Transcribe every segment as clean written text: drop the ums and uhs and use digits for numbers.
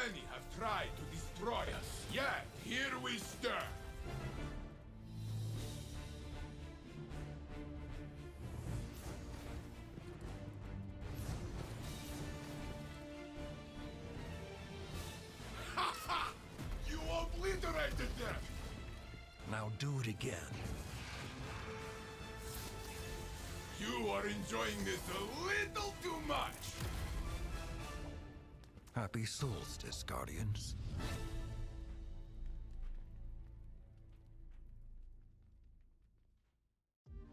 Many have tried to destroy us, yet here we stand. Ha ha! You obliterated them! Now do it again. You are enjoying this a little too much! Happy solstice, Guardians.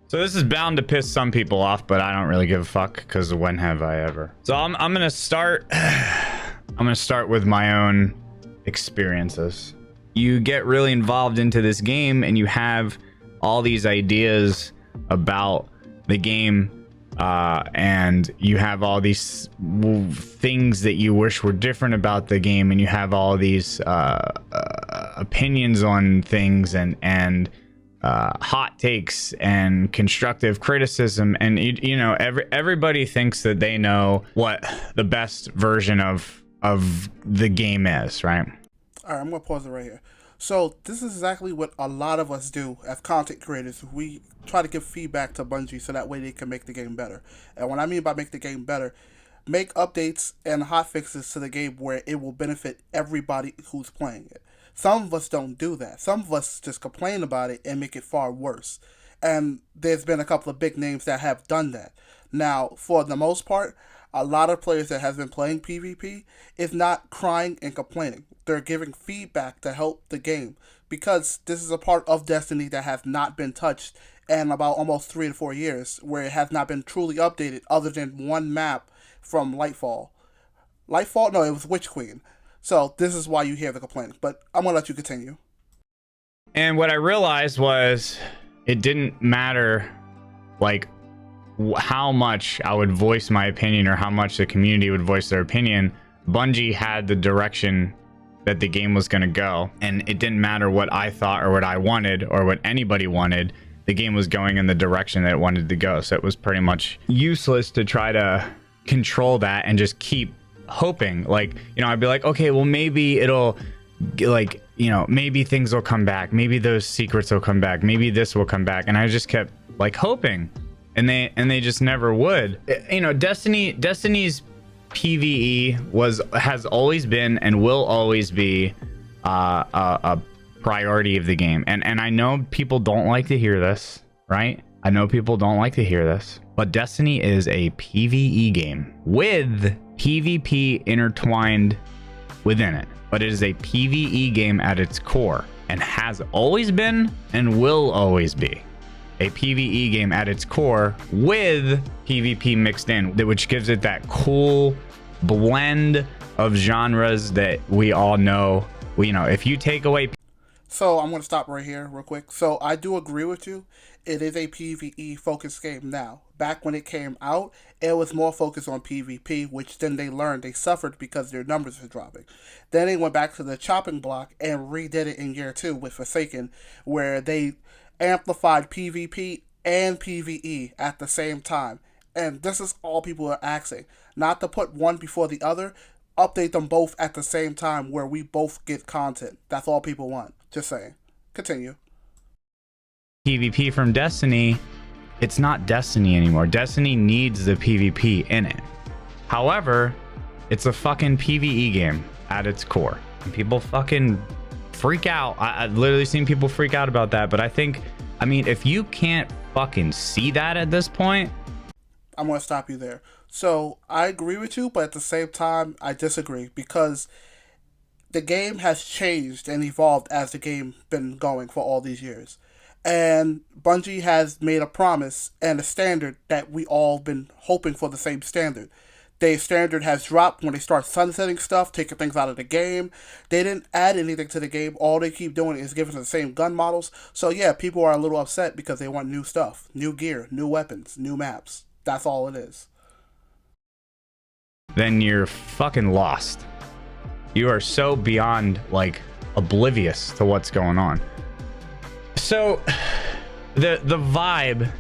So this is bound to piss some people off, but I don't really give a fuck because when have I ever? So I'm gonna start. I'm gonna start with my own experiences. You get really involved into this game, and you have all these ideas about the game. And you have all these things that you wish were different about the game, and you have all these opinions on things and hot takes and constructive criticism, and you know everybody thinks that they know what the best version of the game is, right? All right, I'm gonna pause it right here. So this is exactly what a lot of us do as content creators. We try to give feedback to Bungie so that way they can make the game better. And what I mean by make the game better, make updates and hotfixes to the game where it will benefit everybody who's playing it. Some of us don't do that. Some of us just complain about it and make it far worse. And there's been a couple of big names that have done that. Now, for the most part, a lot of players that have been playing PvP is not crying and complaining. They're giving feedback to help the game, because this is a part of Destiny that has not been touched in about almost 3 to 4 years, where it has not been truly updated other than one map from Lightfall. Lightfall? No, it was Witch Queen. So this is why you hear the complaining, but I'm going to let you continue. And what I realized was it didn't matter like how much I would voice my opinion or how much the community would voice their opinion. Bungie had the direction that the game was going to go, and it didn't matter what I thought or what I wanted or what anybody wanted. The game was going in the direction that it wanted to go, so it was pretty much useless to try to control that and just keep hoping. Like, you know, I'd be like, okay, well, maybe it'll, like, you know, maybe things will come back, maybe those secrets will come back, maybe this will come back, and I just kept like hoping, and they just never would. You know, Destiny's PvE has always been and will always be a priority of the game, and I know people don't like to hear this, right? I know people don't like to hear this, but Destiny is a PvE game with PvP intertwined within it, but it is a PvE game at its core, and has always been and will always be a PvE game at its core with PvP mixed in, which gives it that cool blend of genres that we all know. You know, if you take away... So I'm going to stop right here real quick. So I do agree with you. It is a PvE focused game now. Back when it came out, it was more focused on PvP, which then they learned they suffered because their numbers were dropping. Then they went back to the chopping block and redid it in year 2 with Forsaken, where they amplified PvP and PvE at the same time. And this is all people are asking. Not to put one before the other, update them both at the same time where we both get content. That's all people want. Just saying. Continue. PvP from Destiny, it's not Destiny anymore. Destiny needs the PvP in it. However, it's a fucking PvE game at its core. And people fucking freak out. I've literally seen people freak out about that, but I mean, if you can't fucking see that at this point... I'm going to stop you there. So, I agree with you, but at the same time, I disagree, because the game has changed and evolved as the game been going for all these years. And Bungie has made a promise and a standard that we all been hoping for the same standard. Their standard has dropped when they start sunsetting stuff, taking things out of the game. They didn't add anything to the game. All they keep doing is giving us the same gun models. So yeah, people are a little upset because they want new stuff, new gear, new weapons, new maps. That's all it is. Then you're fucking lost. You are so beyond, like, oblivious to what's going on. So, the vibe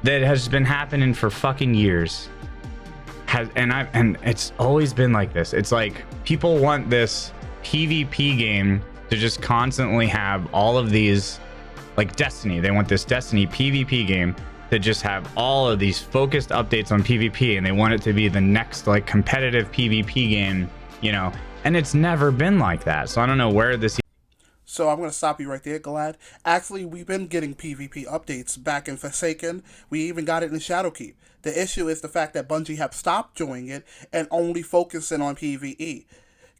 that has been happening for fucking years and it's always been like this. It's like people want this PvP game to just constantly have all of these, like Destiny. They want this Destiny PvP game to just have all of these focused updates on PvP, and they want it to be the next like competitive PvP game, you know. And it's never been like that. So I don't know where this. So I'm going to stop you right there, Glad. Actually, we've been getting PvP updates back in Forsaken. We even got it in Shadowkeep. The issue is the fact that Bungie have stopped doing it and only focusing on PvE.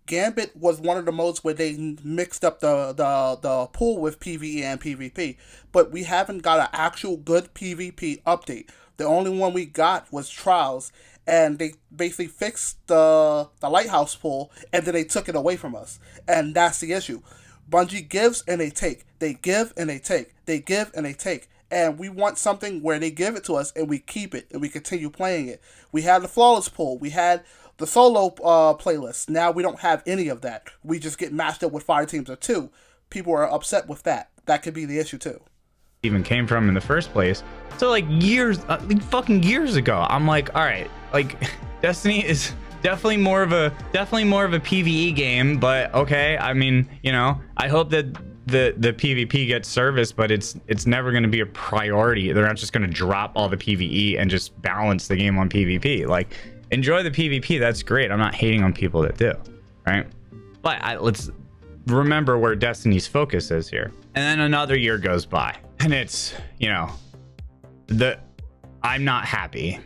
Gambit was one of the modes where they mixed up the pool with PvE and PvP, but we haven't got an actual good PvP update. The only one we got was Trials, and they basically fixed the Lighthouse pool, and then they took it away from us, and that's the issue. Bungie gives and they take. They give and they take. They give and they take. And we want something where they give it to us and we keep it and we continue playing it. We had the Flawless pool. We had the solo playlist. Now we don't have any of that. We just get matched up with fire teams of 2. People are upset with that. That could be the issue too. Even came from in the first place. So like years, like fucking years ago, I'm like, all right, like Destiny is definitely more of a PvE game, but okay. I mean, you know, I hope that the PvP gets service, but it's never going to be a priority. They're not just going to drop all the PvE and just balance the game on PvP. Like, enjoy the PvP, that's great. I'm not hating on people that do, right? But let's remember where Destiny's focus is here. And then another year goes by, and it's, you know, I'm not happy.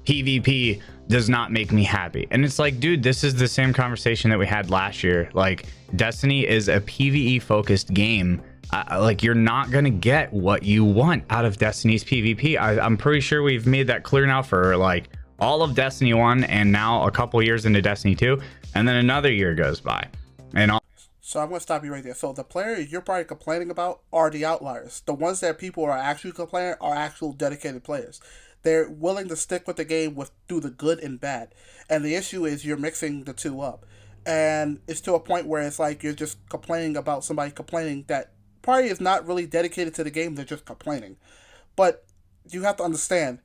PvP does not make me happy. And it's like, dude, this is the same conversation that we had last year. Like, Destiny is a PvE focused game. Like, you're not gonna get what you want out of Destiny's PvP. I'm pretty sure we've made that clear now for like all of Destiny 1 and now a couple years into Destiny 2, and then another year goes by. And so I'm going to stop you right there. So the players you're probably complaining about are the outliers. The ones that people are actually complaining are actual dedicated players. They're willing to stick with the game through the good and bad. And the issue is you're mixing the two up. And it's to a point where it's like you're just complaining about somebody complaining that probably is not really dedicated to the game. They're just complaining. But you have to understand,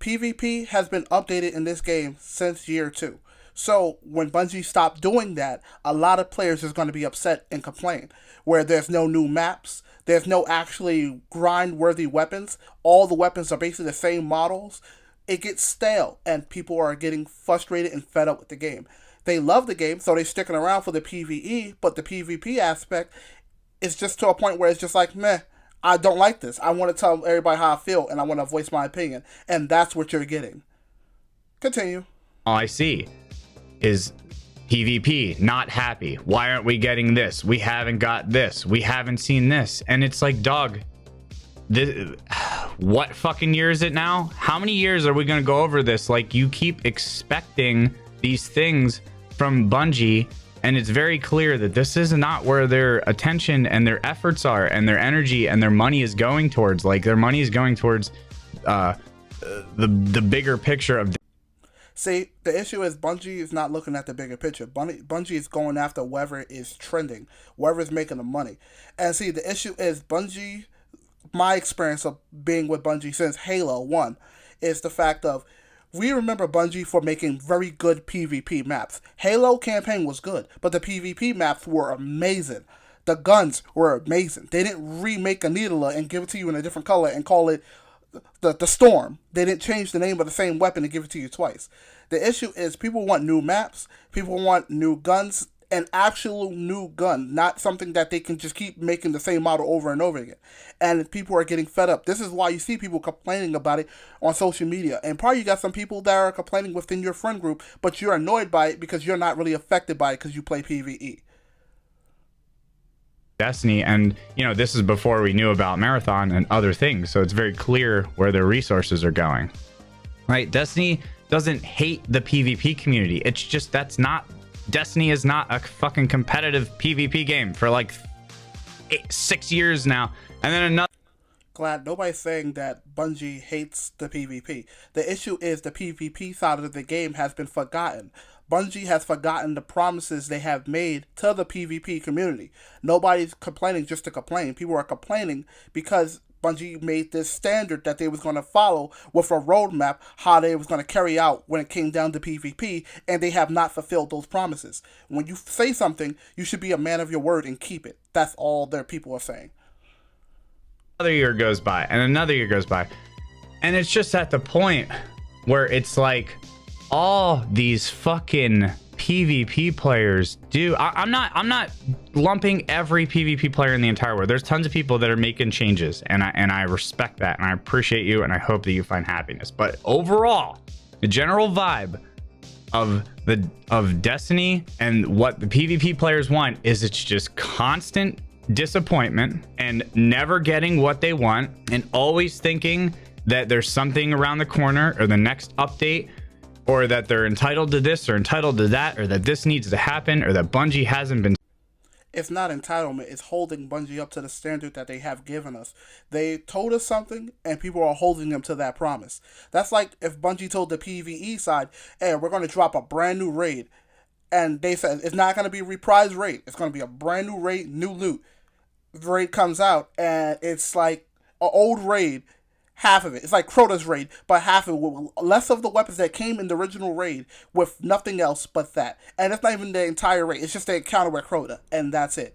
PvP has been updated in this game since year 2. So when Bungie stopped doing that, a lot of players is going to be upset and complain. Where there's no new maps, there's no actually grind-worthy weapons. All the weapons are basically the same models. It gets stale, and people are getting frustrated and fed up with the game. They love the game, so they're sticking around for the PvE, but the PvP aspect is just to a point where it's just like, meh, I don't like this. I want to tell everybody how I feel, and I want to voice my opinion. And that's what you're getting. Continue. all I see is PvP, not happy. Why aren't we getting this? We haven't got this. We haven't seen this. And it's like, dog, this, what fucking year is it now? How many years are we going to go over this? Like, you keep expecting these things from Bungie, and it's very clear that this is not where their attention and their efforts are, and their energy and their money is going towards. Like, their money is going towards the bigger picture of. See, the issue is Bungie is not looking at the bigger picture. Bungie is going after whoever is trending, whoever is making the money. And see, the issue is Bungie, my experience of being with Bungie since Halo 1, is the fact of, we remember Bungie for making very good PvP maps. Halo campaign was good, but the PvP maps were amazing. The guns were amazing. They didn't remake a Needler and give it to you in a different color and call it the Storm. They didn't change the name of the same weapon and give it to you twice. The issue is people want new maps, people want new guns, an actual new gun, not something that they can just keep making the same model over and over again. And people are getting fed up. This is why you see people complaining about it on social media. And probably you got some people that are complaining within your friend group, but you're annoyed by it because you're not really affected by it because you play PvE. Destiny, and you know, this is before we knew about Marathon and other things, so it's very clear where their resources are going, right? Destiny doesn't hate the PvP community. It's just Destiny is not a fucking competitive PvP game for like 6 years now. And then another. Glad nobody's saying that Bungie hates the PvP. The issue is the PvP side of the game has been forgotten. Bungie has forgotten the promises they have made to the PvP community. Nobody's complaining just to complain. People are complaining because Bungie made this standard that they was going to follow with a roadmap, how they was going to carry out when it came down to PvP, and they have not fulfilled those promises. When you say something, you should be a man of your word and keep it. That's all their people are saying. Another year goes by, and another year goes by, and it's just at the point where it's like all these fucking PvP players do. I'm not lumping every PvP player in the entire world. There's tons of people that are making changes, and I respect that, and I appreciate you, and I hope that you find happiness. But overall, the general vibe of Destiny and what the PvP players want is it's just constant disappointment and never getting what they want, and always thinking that there's something around the corner or the next update, or that they're entitled to this or entitled to that, or that this needs to happen, or that Bungie hasn't been. It's not entitlement. It's holding Bungie up to the standard that they have given us. They told us something, and people are holding them to that promise. That's like if Bungie told the PvE side, hey, we're going to drop a brand new raid, and they said it's not going to be a reprise raid. It's going to be a brand new raid, new loot. The raid comes out, and it's like an old raid. Half of it. It's like Crota's raid, but half of it with less of the weapons that came in the original raid with nothing else but that. And it's not even the entire raid. It's just the encounter with Crota, and that's it.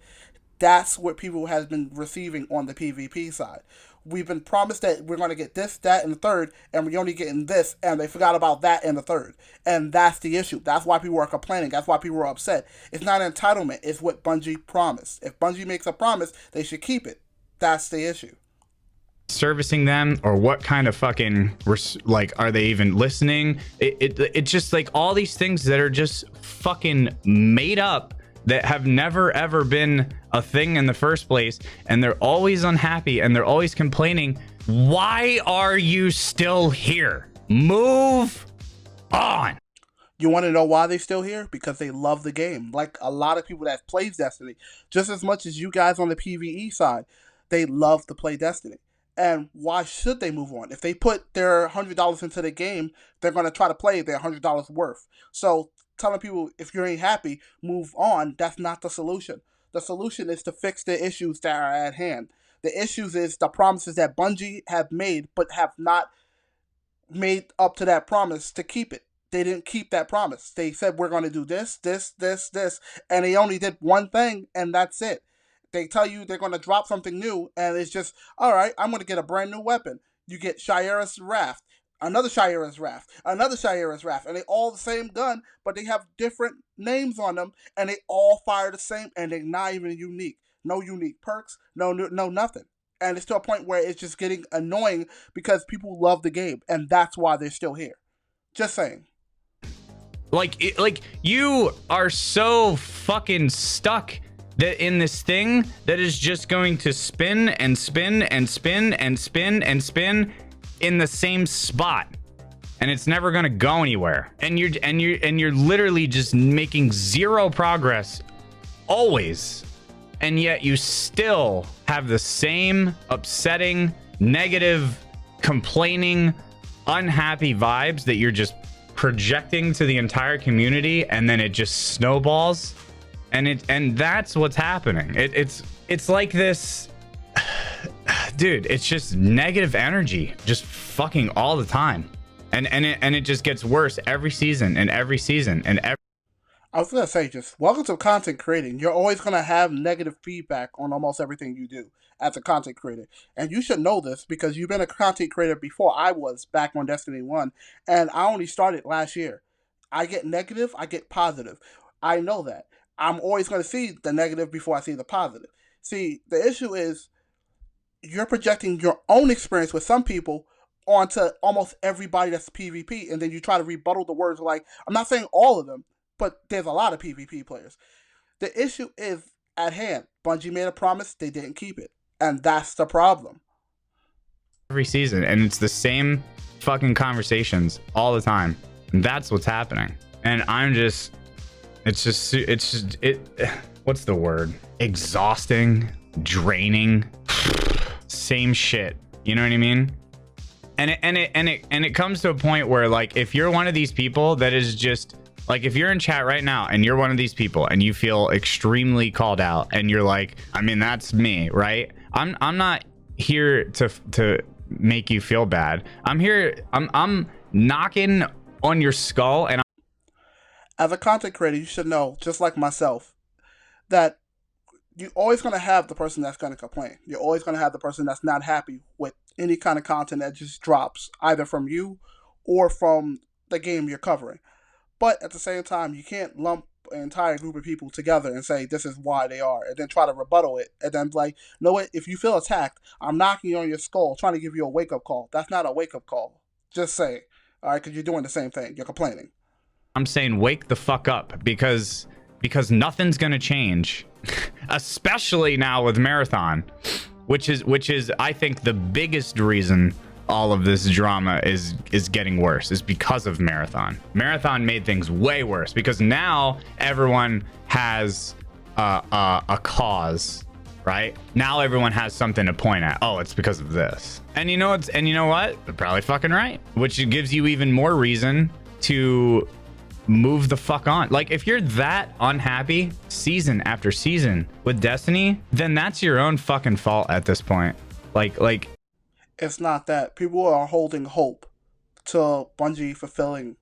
That's what people have been receiving on the PvP side. We've been promised that we're going to get this, that, and the third, and we're only getting this, and they forgot about that and the third. And that's the issue. That's why people are complaining. That's why people are upset. It's not entitlement. It's what Bungie promised. If Bungie makes a promise, they should keep it. That's the issue. Servicing them, or what kind of fucking like are they even listening? It's just like all these things that are just fucking made up, that have never ever been a thing in the first place, and they're always unhappy and they're always complaining. Why are you still here? Move on. You want to know why they're still here? Because they love the game. Like a lot of people that plays Destiny, just as much as you guys on the PvE side, they love to play Destiny. And why should they move on? If they put their $100 into the game, they're going to try to play their $100 worth. So telling people, if you ain't happy, move on, that's not the solution. The solution is to fix the issues that are at hand. The issues is the promises that Bungie have made, but have not made up to that promise to keep it. They didn't keep that promise. They said, we're going to do this, this, this, this, and they only did one thing, and that's it. They tell you they're going to drop something new, and it's just, all right, I'm going to get a brand new weapon. You get Shayera's Wrath, another Shayera's Wrath, another Shayera's Wrath, and they all the same gun, but they have different names on them, and they all fire the same, and they're not even unique. No unique perks, no nothing. And it's to a point where it's just getting annoying because people love the game, and that's why they're still here. Just saying. Like you are so fucking stuck that in this thing that is just going to spin and spin and spin and spin and spin in the same spot, and it's never going to go anywhere, and you're literally just making zero progress always, and yet you still have the same upsetting, negative, complaining, unhappy vibes that you're just projecting to the entire community, and then it just snowballs. And that's what's happening. It's like this, dude. It's just negative energy, just fucking all the time, and it just gets worse every season and every season and every. I was gonna say, just welcome to content creating. You're always gonna have negative feedback on almost everything you do as a content creator, and you should know this because you've been a content creator before I was back on Destiny 1, and I only started last year. I get negative, I get positive. I know that. I'm always going to see the negative before I see the positive. See, the issue is you're projecting your own experience with some people onto almost everybody that's PvP, and then you try to rebuttal the words like, I'm not saying all of them, but there's a lot of PvP players. The issue is at hand. Bungie made a promise, they didn't keep it. And that's the problem. Every season, and it's the same fucking conversations all the time. And that's what's happening. And I'm just... It's just what's the word? Exhausting, draining, same shit. You know what I mean? And it comes to a point where, like, if you're one of these people that is just like, if you're in chat right now and you're one of these people and you feel extremely called out and you're like, I mean, that's me, right? I'm not here to make you feel bad. I'm here. I'm knocking on your skull, and As a content creator, you should know, just like myself, that you're always going to have the person that's going to complain. You're always going to have the person that's not happy with any kind of content that just drops, either from you or from the game you're covering. But at the same time, you can't lump an entire group of people together and say this is why they are, and then try to rebuttal it, and then like, you know what? If you feel attacked, I'm knocking on your skull, trying to give you a wake up call. That's not a wake up call. Just say, all right, because you're doing the same thing. You're complaining. I'm saying wake the fuck up, because nothing's gonna change, especially now with Marathon, which is I think the biggest reason all of this drama is getting worse is because of Marathon. Marathon made things way worse because now everyone has a cause, right? Now everyone has something to point at. Oh, it's because of this. And you know what? They're probably fucking right, which gives you even more reason to move the fuck on. Like, if you're that unhappy season after season with Destiny, then that's your own fucking fault at this point. Like It's not that. People are holding hope to Bungie fulfilling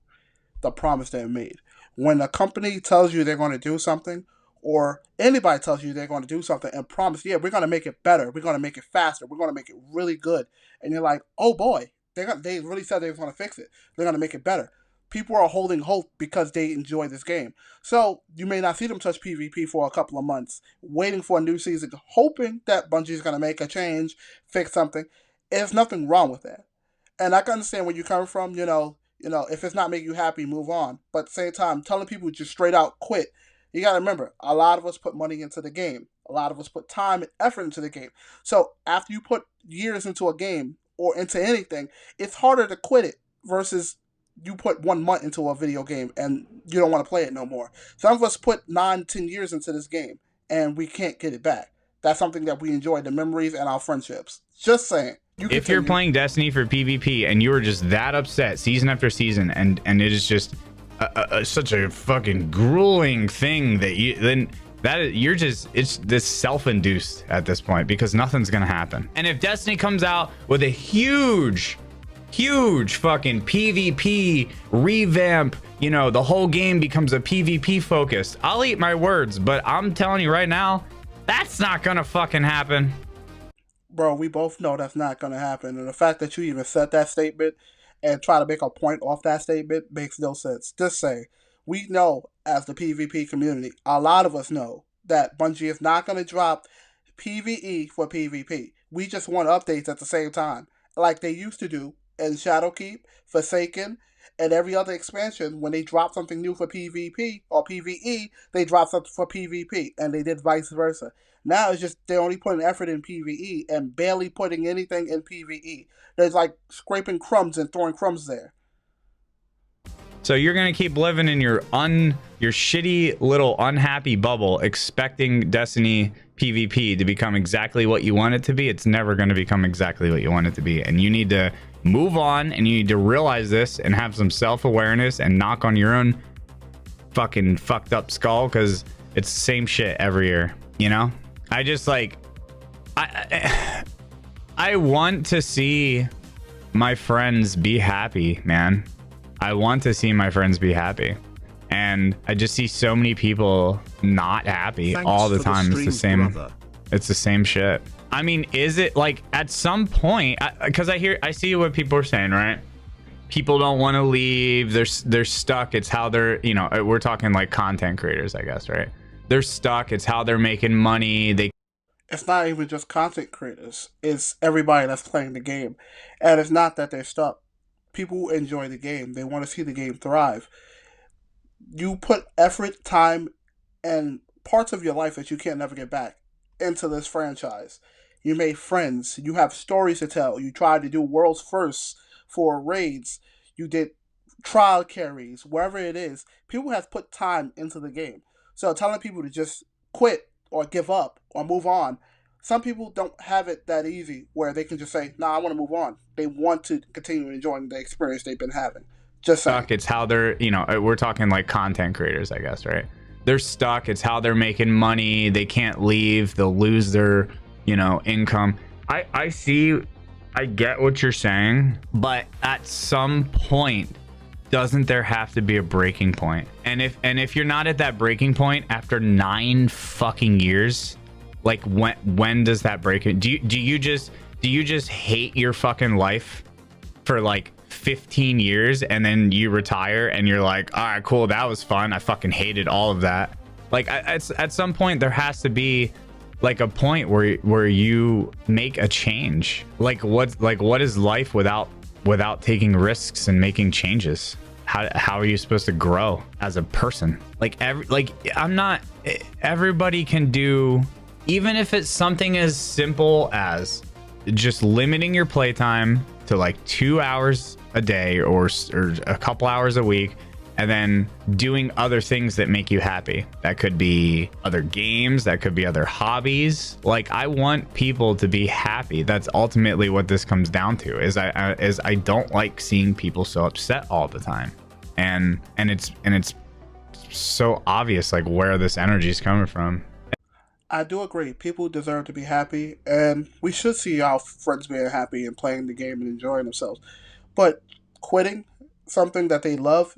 the promise they made. When a company tells you they're going to do something, or anybody tells you they're going to do something and promise, yeah, we're going to make it better, we're going to make it faster, we're going to make it really good, and you're like, oh boy, they really said they were going to fix it, they're going to make it better. People are holding hope because they enjoy this game. So you may not see them touch PvP for a couple of months, waiting for a new season, hoping that Bungie's going to make a change, fix something. There's nothing wrong with that. And I can understand where you're coming from, if it's not making you happy, move on. But at the same time, telling people just straight out quit, you got to remember, a lot of us put money into the game. A lot of us put time and effort into the game. So after you put years into a game or into anything, it's harder to quit it versus you put 1 month into a video game and you don't want to play it no more. Some of us put 9-10 years into this game and we can't get it back. That's something that we enjoy, the memories and our friendships. Just saying. If you're playing Destiny for PvP and you are just that upset season after season, and it is just such a fucking grueling thing that it's this self-induced at this point, because nothing's gonna happen. And if Destiny comes out with a huge fucking PvP revamp, the whole game becomes a PvP focused, I'll eat my words, but I'm telling you right now, that's not gonna fucking happen. Bro, we both know that's not gonna happen, and the fact that you even said that statement and try to make a point off that statement makes no sense. Just say, we know as the PvP community, a lot of us know that Bungie is not gonna drop PvE for PvP. We just want updates at the same time, like they used to do in Shadowkeep, Forsaken, and every other expansion. When they drop something new for PvP or PvE, they drop something for PvP, and they did vice versa. Now it's just they're only putting effort in PvE and barely putting anything in PvE. There's like scraping crumbs and throwing crumbs there. So you're gonna keep living in your shitty little unhappy bubble, expecting Destiny PvP to become exactly what you want it to be. It's never gonna become exactly what you want it to be, and you need to move on, and you need to realize this and have some self-awareness and knock on your own fucking fucked up skull, because it's the same shit every year. I just I want to see my friends be happy, man. I want to see my friends be happy, and I just see so many people not happy all the time. It's the same. It's the same shit. I mean, is it like at some point? Because I see what people are saying, right? People don't want to leave. They're stuck. It's how they're, we're talking like content creators, I guess, right? They're stuck. It's how they're making money. It's not even just content creators. It's everybody that's playing the game. And it's not that they're stuck. People enjoy the game. They want to see the game thrive. You put effort, time, and parts of your life that you can't never get back into this franchise. You made friends. You have stories to tell. You tried to do world's first for raids. You did trial carries, wherever it is. People have put time into the game. So telling people to just quit or give up or move on, some people don't have it that easy where they can just say, nah, I want to move on. They want to continue enjoying the experience they've been having. Just saying. It's how they're, we're talking like content creators, I guess, right? They're stuck. It's how they're making money. They can't leave. They'll lose their, income. I get what you're saying, but at some point, doesn't there have to be a breaking point? And if you're not at that breaking point after 9 fucking years, like when does that break it? Do you just hate your fucking life for like 15 years and then you retire and you're like, all right, cool, that was fun, I fucking hated all of that? Like at some point there has to be like a point where you make a change. Like what is life without taking risks and making changes? How are you supposed to grow as a person? Everybody can do, even if it's something as simple as just limiting your playtime to like 2 hours a day or a couple hours a week, and then doing other things that make you happy. That could be other games, that could be other hobbies. Like, I want people to be happy. That's ultimately what this comes down to, is I don't like seeing people so upset all the time. And it's so obvious like where this energy is coming from. I do agree. People deserve to be happy, and we should see our friends being happy and playing the game and enjoying themselves. But quitting something that they love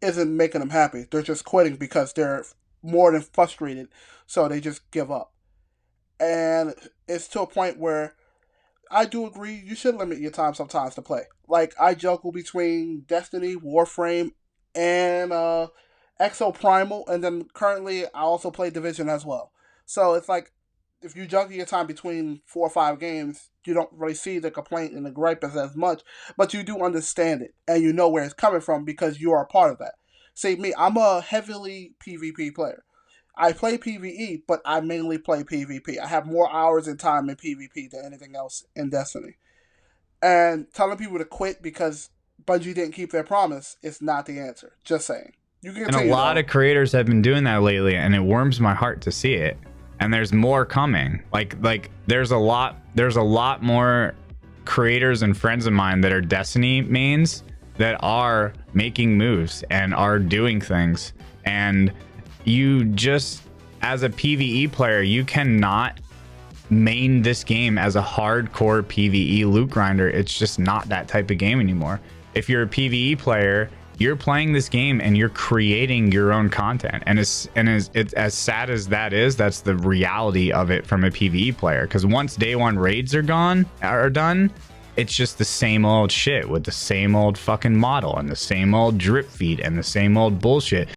isn't making them happy. They're just quitting because they're more than frustrated, so they just give up. And it's to a point where I do agree you should limit your time sometimes to play. Like, I juggle between Destiny, Warframe, and Exo Primal, and then currently I also play Division as well. So it's like, if you juggle your time between 4 or 5 games, you don't really see the complaint and the gripe as much, but you do understand it, and you know where it's coming from because you are a part of that. See, me, I'm a heavily PvP player. I play PvE, but I mainly play PvP. I have more hours and time in PvP than anything else in Destiny. And telling people to quit because Bungie didn't keep their promise is not the answer. Just saying. You can And continue, a lot of creators have been doing that lately, and it warms my heart to see it. And there's more coming. Like there's a lot more creators and friends of mine that are Destiny mains that are making moves and are doing things. And you just, as a PvE player, you cannot main this game as a hardcore PvE loot grinder. It's just not that type of game anymore. If you're a PvE player, you're playing this game and you're creating your own content. And as sad as that is, that's the reality of it from a PvE player. Because once day one raids are done, it's just the same old shit with the same old fucking model and the same old drip feed and the same old bullshit.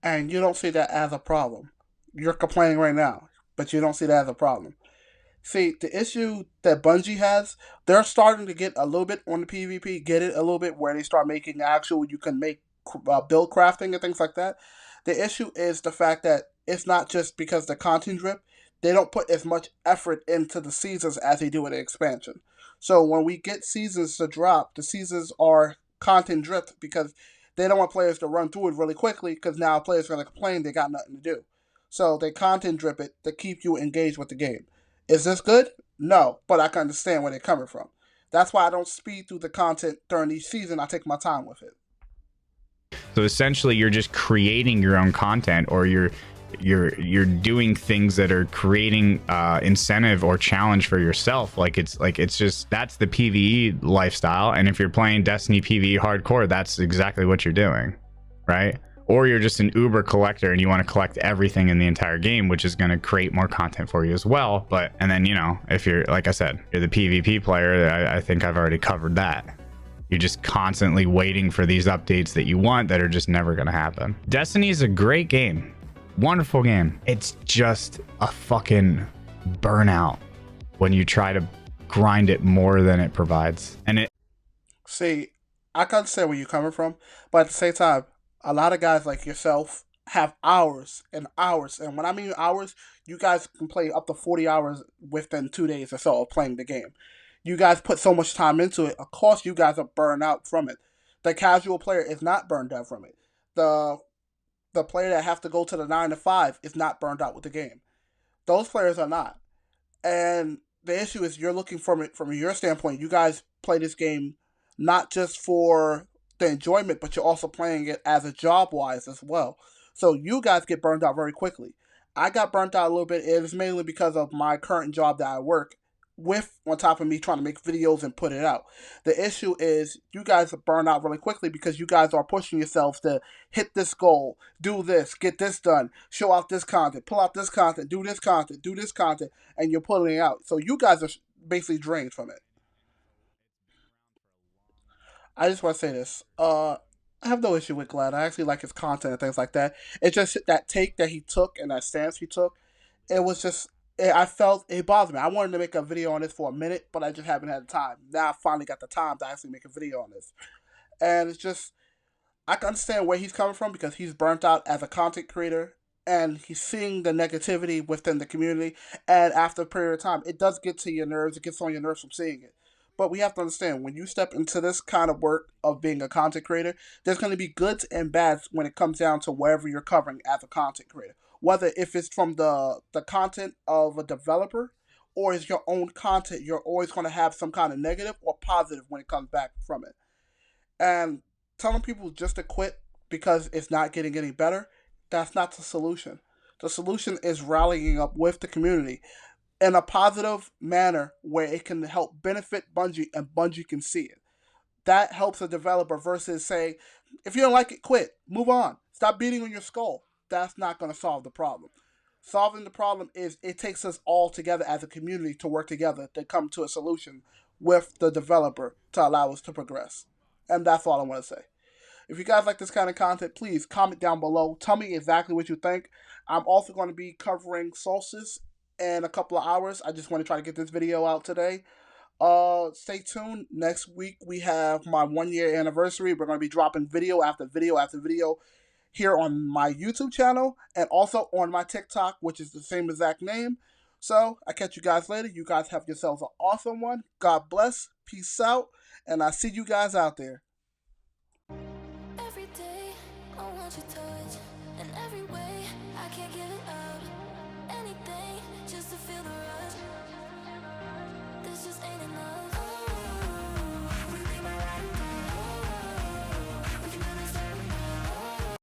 And you don't see that as a problem. You're complaining right now, but you don't see that as a problem. See, the issue that Bungie has, they're starting to get a little bit on the PvP, get it a little bit, where they start making actual, you can make build crafting and things like that. The issue is the fact that it's not just because the content drip, they don't put as much effort into the seasons as they do in the expansion. So when we get seasons to drop, the seasons are content dripped because they don't want players to run through it really quickly because now players are going to complain they got nothing to do. So they content drip it to keep you engaged with the game. Is this good? No, but I can understand where they're coming from. That's why I don't speed through the content during each season. I take my time with it. So essentially, you're just creating your own content, or you're doing things that are creating incentive or challenge for yourself. It's just, that's the PvE lifestyle. And if you're playing Destiny PvE hardcore, that's exactly what you're doing, right? Or you're just an uber collector and you want to collect everything in the entire game, which is going to create more content for you as well. But, and then, you know, if you're, like I said, you're the PvP player, I think I've already covered that. You're just constantly waiting for these updates that you want that are just never going to happen. Destiny is a great game. Wonderful game. It's just a fucking burnout when you try to grind it more than it provides. And it... See, I can understand where you're coming from, but at the same time, a lot of guys like yourself have hours and hours. And when I mean hours, you guys can play up to 40 hours within 2 days or so of playing the game. You guys put so much time into it. Of course, you guys are burned out from it. The casual player is not burned out from it. The player that have to go to the 9 to 5 is not burned out with the game. Those players are not. And the issue is you're looking from it from your standpoint. You guys play this game not just for the enjoyment, but you're also playing it as a job-wise as well. So you guys get burned out very quickly. I got burnt out a little bit. It was mainly because of my current job that I work. with on top of me trying to make videos and put it out. The issue is you guys burn out really quickly because you guys are pushing yourselves to hit this goal, do this, get this done, show out this content, pull out this content, do this content, and you're pulling it out. So you guys are basically drained from it. I just want to say this. I have no issue with Glad. I actually like his content and things like that. It's just that take that he took and that stance he took. It was just. I felt it bothered me. I wanted to make a video on this for a minute, but I just haven't had the time. Now I finally got the time to actually make a video on this, and it's just I can understand where he's coming from because he's burnt out as a content creator and he's seeing the negativity within the community. And after a period of time, it does get to your nerves. It gets on your nerves from seeing it. But we have to understand when you step into this kind of work of being a content creator, there's going to be goods and bads when it comes down to wherever you're covering as a content creator. Whether if it's from the content of a developer or it's your own content, you're always going to have some kind of negative or positive when it comes back from it. And telling people just to quit because it's not getting any better, that's not the solution. The solution is rallying up with the community in a positive manner where it can help benefit Bungie and Bungie can see it. That helps a developer versus saying, if you don't like it, quit. Move on. Stop beating on your skull. That's not going to solve the problem. Solving the problem is it takes us all together as a community to work together to come to a solution with the developer to allow us to progress. And that's all I want to say. If you guys like this kind of content, please comment down below. Tell me exactly what you think. I'm also going to be covering Solstice in a couple of hours. I just want to try to get this video out today. Stay tuned. Next week we have my 1 year anniversary. We're going to be dropping video after video after video here on my YouTube channel and also on my TikTok, which is the same exact name. So I catch you guys later. You guys have yourselves an awesome one. God bless. Peace out. And I see you guys out there.